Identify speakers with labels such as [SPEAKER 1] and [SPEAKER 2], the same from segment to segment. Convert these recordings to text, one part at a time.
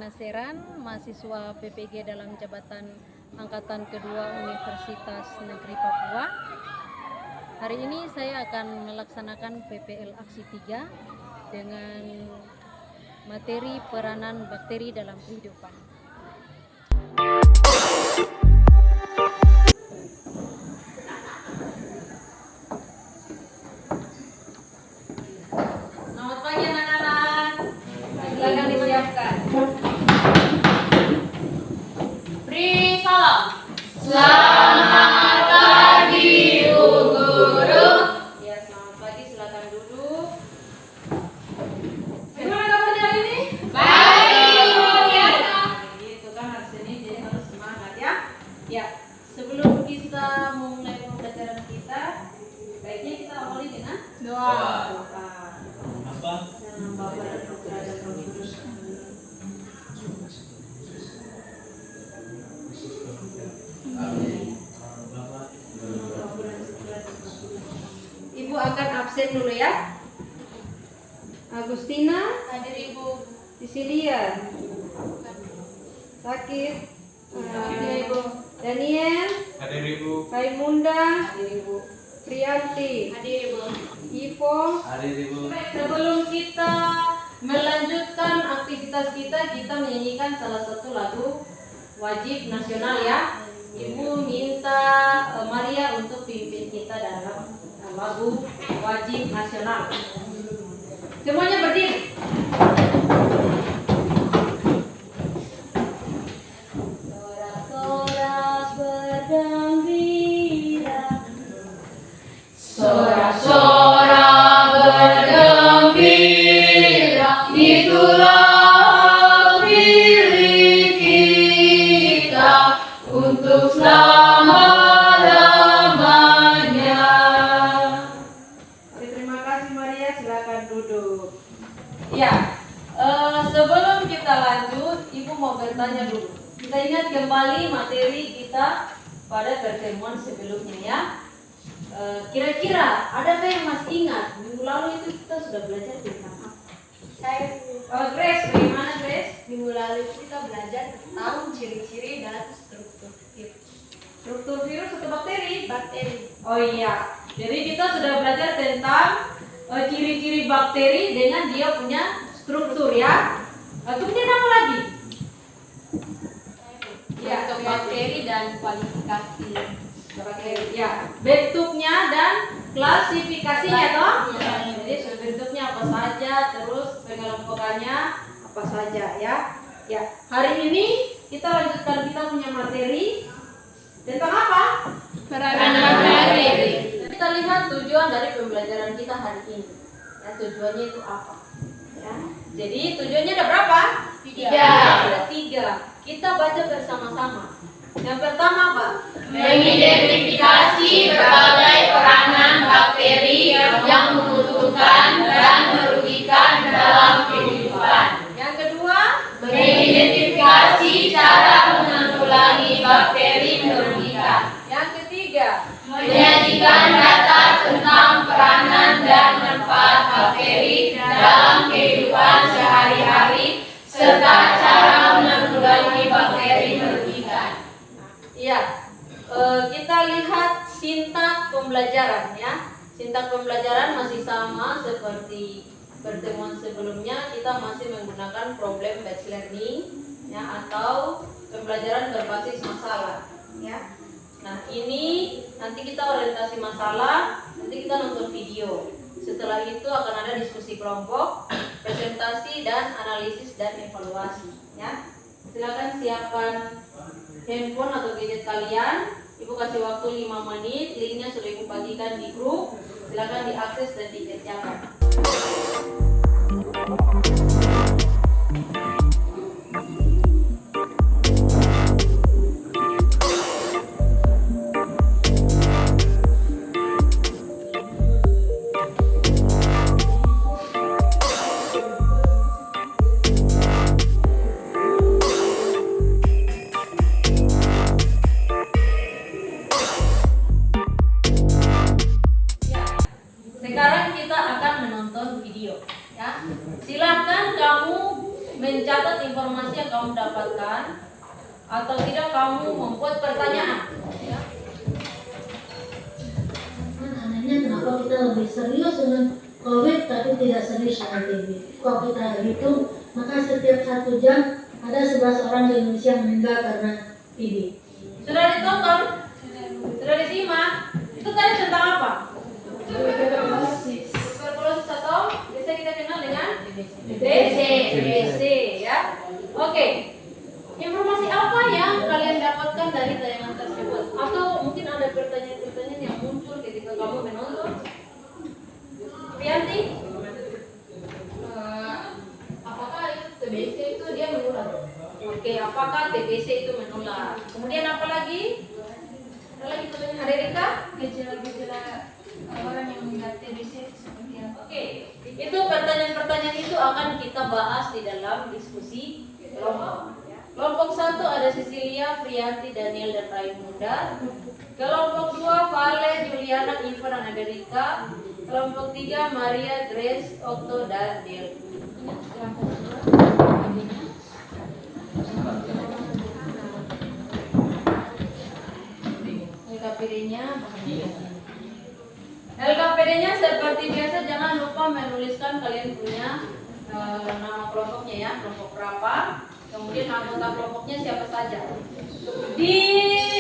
[SPEAKER 1] Seran, mahasiswa PPG dalam jabatan angkatan kedua Universitas Negeri Papua. Hari ini saya akan melaksanakan PPL Aksi 3 dengan materi peranan bakteri dalam kehidupan. Selamat pagi anak-anak, silakan disiapkan. Beri salam. Selamat pagi Bu Guru. Ya, selamat pagi, silakan duduk. Gimana kabarnya hari ini? Baik, luar biasa. Gitu kan, hari ini jadi harus semangat ya. Ya, sebelum kita mulai pembelajaran kita, baiknya kita awali dengan doa. Dalam Bapa dan Putra dan Roh Kudus. Ibu akan absen dulu ya. Agustina, hadir Ibu. Sisilia, sakit. Hadir Ibu. Daniel,
[SPEAKER 2] Hadir Ibu.
[SPEAKER 1] Raimunda, hadir Ibu. Priyanti, hadir Ibu. Ivo,
[SPEAKER 2] Hadir Ibu.
[SPEAKER 1] sebelum kita melanjutkan aktivitas kita menyanyikan salah satu lagu wajib nasional ya. Ibu minta Maria untuk pimpin kita dalam lagu wajib nasional. Semuanya berdiri. Sorak-sorak bergembira.
[SPEAKER 3] Sorak-sorak bergembira, itulah milik kita untuk selama-lamanya.
[SPEAKER 1] Terima kasih Maria, silakan duduk. Ya, sebelum kita lanjut, Ibu mau bertanya dulu. Kita ingat kembali materi kita pada pertemuan sebelumnya ya. Kira-kira adakah yang masih ingat minggu lalu itu kita sudah belajar tentang apa? Grace, bagaimana Grace?
[SPEAKER 4] Minggu lalu kita belajar tentang ciri-ciri dan struktur virus.
[SPEAKER 1] Struktur virus atau bakteri?
[SPEAKER 4] Bakteri.
[SPEAKER 1] Oh iya, jadi kita sudah belajar tentang ciri-ciri bakteri dengan dia punya struktur ya. Kemudian apa lagi? Ya,
[SPEAKER 4] Untuk bakteri dan kualifikasi.
[SPEAKER 1] bakteri. Ya, bentuknya dan klasifikasinya toh.
[SPEAKER 4] Ya.
[SPEAKER 1] Jadi bentuknya apa saja, terus pengelompokannya apa saja ya. Ya, hari ini kita lanjutkan kita punya materi tentang apa?
[SPEAKER 4] Peranan bakteri.
[SPEAKER 1] Kita lihat tujuan dari pembelajaran kita hari ini. Ya, tujuannya itu apa? Ya. Jadi tujuannya ada berapa?
[SPEAKER 4] Tiga.
[SPEAKER 1] Ada 3. Kita baca bersama-sama. Yang pertama apa?
[SPEAKER 3] Mengidentifikasi berbagai peranan bakteri yang menguntungkan dan merugikan dalam kehidupan.
[SPEAKER 1] Yang kedua?
[SPEAKER 3] Mengidentifikasi cara menanggulangi bakteri merugikan.
[SPEAKER 1] Yang ketiga?
[SPEAKER 3] Menyajikan data tentang peranan dan manfaat bakteri dalam kehidupan sehari-hari serta cara menanggulangi bakteri merugikan.
[SPEAKER 1] Iya, kita lihat sintak pembelajaran ya. Sintak pembelajaran masih sama seperti pertemuan sebelumnya. Kita masih menggunakan problem based learning ya, atau pembelajaran berbasis masalah ya. Nah, ini nanti kita orientasi masalah, nanti kita nonton video. Setelah itu akan ada diskusi kelompok, presentasi dan analisis dan evaluasi ya. Silakan siapkan handphone atau gadget kalian. Ibu kasih waktu 5 menit. Linknya sudah Ibu bagikan di grup. Silakan diakses dan dikerjakan. Sekarang kita akan menonton video ya. Silakan informasi yang kamu dapatkan atau tidak kamu membuat pertanyaan. Ya.
[SPEAKER 2] Anehnya kenapa kita lebih serius dengan COVID tapi tidak serius dengan TB. Kalau kita hitung, maka setiap 1 jam ada 11 orang di Indonesia yang meninggal karena TB.
[SPEAKER 1] Sudah ditonton? Sudah disimak? Itu tadi tentang apa? Tuberkulosis atau biasa kita kenal dengan TBC ya. Oke. Informasi apa yang kalian dapatkan dari tayangan tersebut? Atau mungkin ada pertanyaan-pertanyaan yang muncul ketika kamu menonton? Priyanti?
[SPEAKER 3] Apakah itu TBC itu dia menular?
[SPEAKER 1] Oke, apakah TBC itu menular? Kemudian apa lagi? Ada lagi pertanyaan dari Rika?
[SPEAKER 4] Gejala-gejala orang yang meninggal TBC seperti apa?
[SPEAKER 1] Oke, itu pertanyaan-pertanyaan itu akan kita bahas di dalam diskusi kelompok. Kelompok 1 ada Cecilia, Priyanti, Daniel, dan Raimunda. Kelompok 2 Vale, Juliana, Iva, dan Adelika. Kelompok 3 Maria, Grace, Okto, dan Del. LKPD-nya LKPD-nya seperti biasa, jangan lupa menuliskan kalian punya nama kelompoknya ya, kelompok berapa, kemudian anggota kelompoknya siapa saja. Di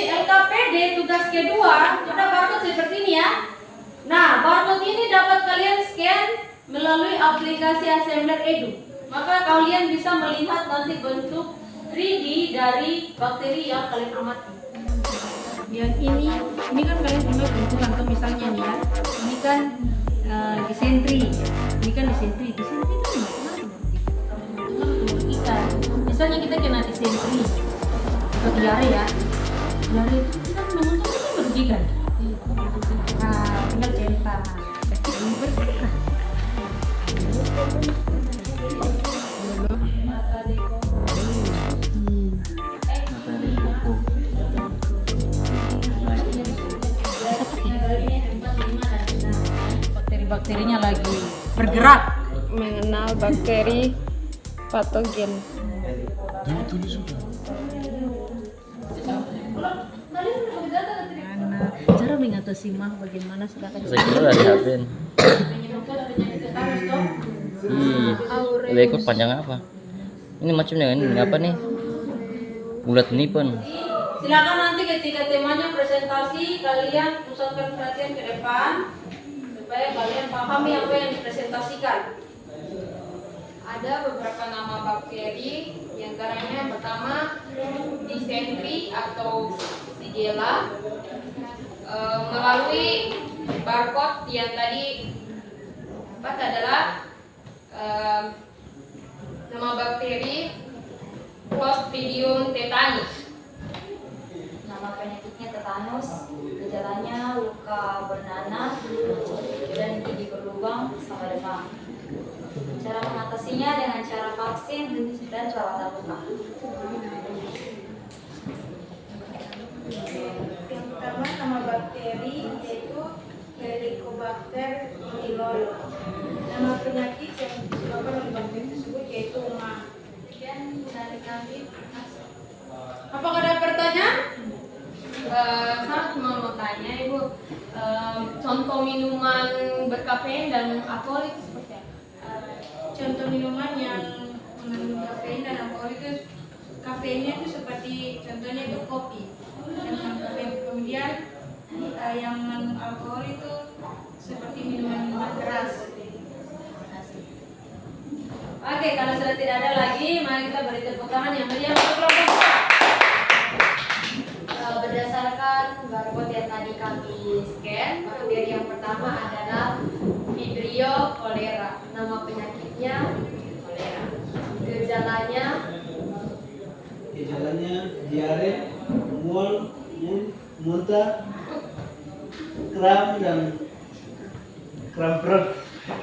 [SPEAKER 1] LKPD tugas kedua ada barcode seperti ini ya. Nah, barcode ini dapat kalian scan melalui aplikasi Assembler Edu. Maka kalian bisa melihat nanti bentuk 3D dari bakteri yang kalian amati.
[SPEAKER 4] Yang ini kan kalian punya bentukan tuh misalnya nih ya. Ini kan disentri. Ini kan disentri. Disentri itu ikan. Misalnya kita kena disentri atau diare ya. Diare itu kita mengutuk itu merugikan. Nah, tinggal centang. Bakteri-bakterinya lagi bergerak
[SPEAKER 3] Mengenal bakteri patogen.
[SPEAKER 4] cara mengatasi mah bagaimana sedangkan
[SPEAKER 5] Saya kira dari HP. Udah ikut panjang apa? Ini macamnya ini apa nih? Bulat nih pun.
[SPEAKER 1] Silakan nanti ketika temanya presentasi kalian pusatkan perhatian ke depan supaya kalian pahami apa yang dipresentasikan.
[SPEAKER 3] Ada beberapa nama bakteri, di antaranya pertama disentri atau Shigella. Melalui barcode yang tadi dapat adalah nama bakteri Clostridium tetani.
[SPEAKER 6] Nama penyakitnya tetanus, gejalanya luka bernanah dan gigi berlubang sama demam. Cara mengatasinya dengan cara vaksin dan perawatan luka.
[SPEAKER 4] yang pertama nama bakteri yaitu Helicobacter pylori. Nama penyakit yang disebabkan oleh bakteri tersebut yaitu umam. Dan dari kami
[SPEAKER 1] Apakah ada pertanyaan?
[SPEAKER 3] Saya cuma mau tanya Ibu, contoh minuman berkafein dan alkohol itu seperti apa?
[SPEAKER 4] contoh minuman yang mengandung kafein dan alkohol itu kafeinnya itu seperti contohnya itu kopi yang kafein. Kemudian yang mengandung alkohol itu seperti minuman keras.
[SPEAKER 1] Oke, kalau sudah tidak ada lagi, mari kita beri tepuk tangan yang meriah untuk kelompok.
[SPEAKER 6] Berdasarkan barcode yang tadi kami scan, bakteri yang pertama adalah Vibrio cholera. Nama penyakitnya cholera. Gejalanya
[SPEAKER 7] diare, mual, muntah, kram dan kram perut.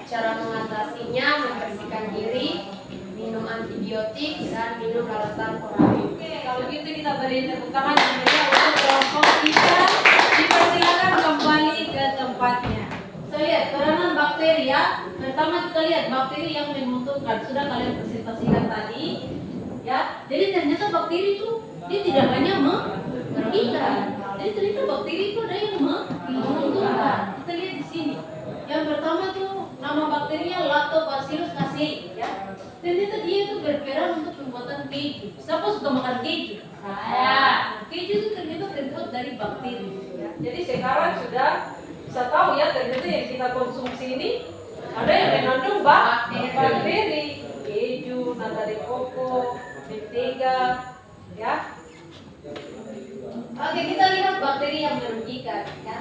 [SPEAKER 6] cara mengatasinya membersihkan diri, minum antibiotik dan minum larutan koramin.
[SPEAKER 1] Oke, kalau gitu kita beri tepuk tangan yang meriah untuk kelompok kita. Dipersilakan kembali ke tempatnya. Kita lihat peranan bakteri ya. Pertama kita lihat bakteri yang menguntungkan. Sudah kalian presentasikan tadi. ya. Jadi ternyata bakteri itu dia tidak hanya merugikan, jadi ternyata bakteri itu ada yang menguntungkan. Kita lihat di sini. Yang pertama tuh nama bakterinya Lactobacillus casei, ya. Ternyata dia itu berperan untuk pembuatan keju. Siapa suka makan keju? Nah, keju itu ternyata terbuat dari bakteri. Ya. Jadi sekarang sudah bisa tahu ya, ternyata yang kita konsumsi ini ada yang mengandung bakteri. Keju, nata de coco, mentega, ya. Oke, kita lihat bakteri yang merugikan, ya.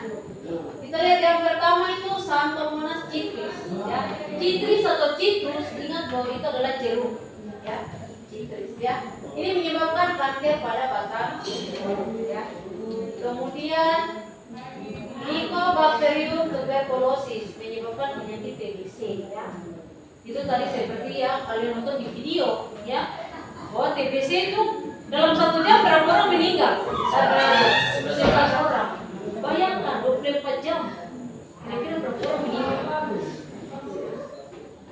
[SPEAKER 1] Kita lihat yang pertama itu Xanthomonas citrus, ya. Citrus atau citrus, ingat bahwa itu adalah jeruk, ya. Citrus, ya. Ini menyebabkan kanker pada batang, ya. Kemudian Mycobacterium tuberculosis menyebabkan penyakit TBC, ya. Itu tadi seperti yang kalian nonton di video, ya. Bahwa TBC itu dalam 1 jam berapa orang meninggal? 11 orang. Bayangkan 24 jam. Kira-kira berapa orang meninggal?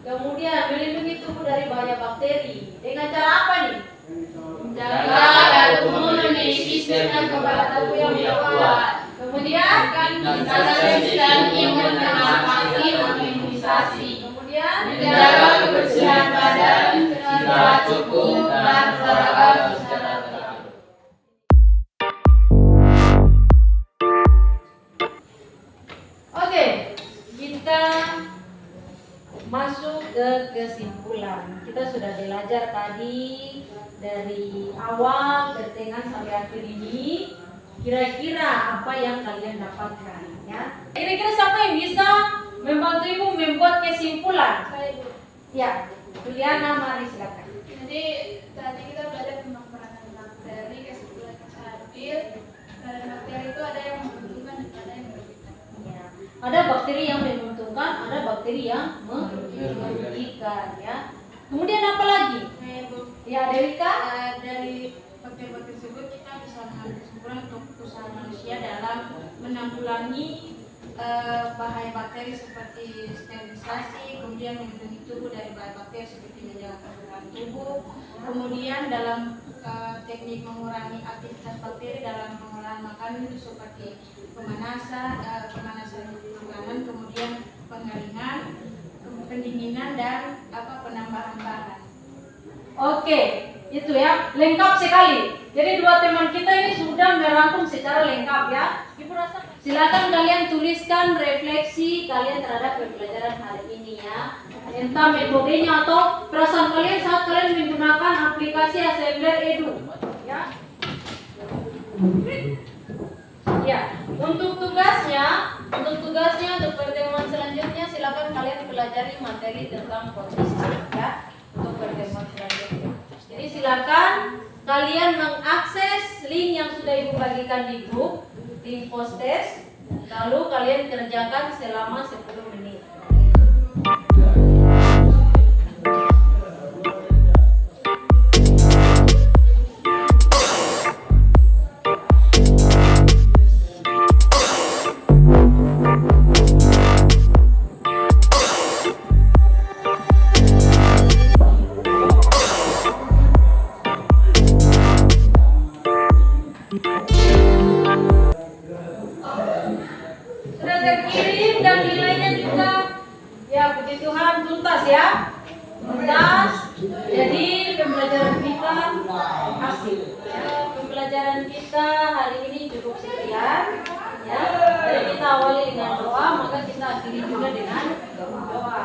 [SPEAKER 1] Kemudian melindungi tubuh dari bahaya bakteri. Dengan cara apa nih?
[SPEAKER 6] Jaga memenuhi sistem kekebalan tubuh yang kuat.
[SPEAKER 1] Kemudian
[SPEAKER 6] Meningkatkan sistem imunisasi atau imunisasi.
[SPEAKER 1] Kemudian
[SPEAKER 6] Menjaga kebersihan badan secara cukup dan seragam secara teratur.
[SPEAKER 1] Oke, kita masuk ke kesimpulan. Kita sudah belajar tadi dari awal, pertengahan sampai akhir ini. Kira-kira apa yang kalian dapatkan, ya? Kira-kira siapa yang bisa membantu ibu membuat kesimpulan?
[SPEAKER 4] Saya, Bu.
[SPEAKER 1] Ya, Juliana, mari silakan.
[SPEAKER 4] Jadi tadi kita belajar tentang peranan bakteri, kesimpulan yang saya ambil dari bakteri itu ada yang menguntungkan dan ada yang merugikan.
[SPEAKER 1] Ya. Ada bakteri yang menguntungkan, ada bakteri yang merugikan, ya. Kemudian apa lagi?
[SPEAKER 4] Saya, Bu.
[SPEAKER 1] Ya, Devika.
[SPEAKER 4] Dari bakteri-bakteri tersebut kita bisa mengambil kesimpulan untuk usaha manusia dalam menanggulangi bahaya bakteri seperti sterilisasi, kemudian melindungi tubuh dari bahaya bakteri seperti menjaga kekebalan tubuh, kemudian dalam teknik mengurangi aktivitas bakteri dalam pengolahan makanan itu seperti pemanasan makanan, kemudian pengeringan, pendinginan dan penambahan bahan.
[SPEAKER 1] Oke, itu ya, lengkap sekali. Jadi dua teman kita ini sudah merangkum secara lengkap, ya. Ibu rasa silakan kalian tuliskan refleksi kalian terhadap pembelajaran hari ini, ya. Entah metodenya atau perasaan kalian saat kalian menggunakan aplikasi Assembler Edu, ya. Ya, untuk tugasnya untuk pertemuan selanjutnya silakan kalian pelajari materi tentang kondisi, ya. Untuk pertemuan selanjutnya. Jadi silakan kalian mengakses link yang sudah ibu bagikan di grup, link post test, lalu kalian kerjakan selama 10 menit. Sudah terkirim dan nilainya juga, ya puji Tuhan, tuntas, ya, tuntas. Jadi pembelajaran kita hasil, ya, pembelajaran kita hari ini cukup sekian, ya. Jadi kita awali dengan doa, maka kita akhiri juga dengan doa.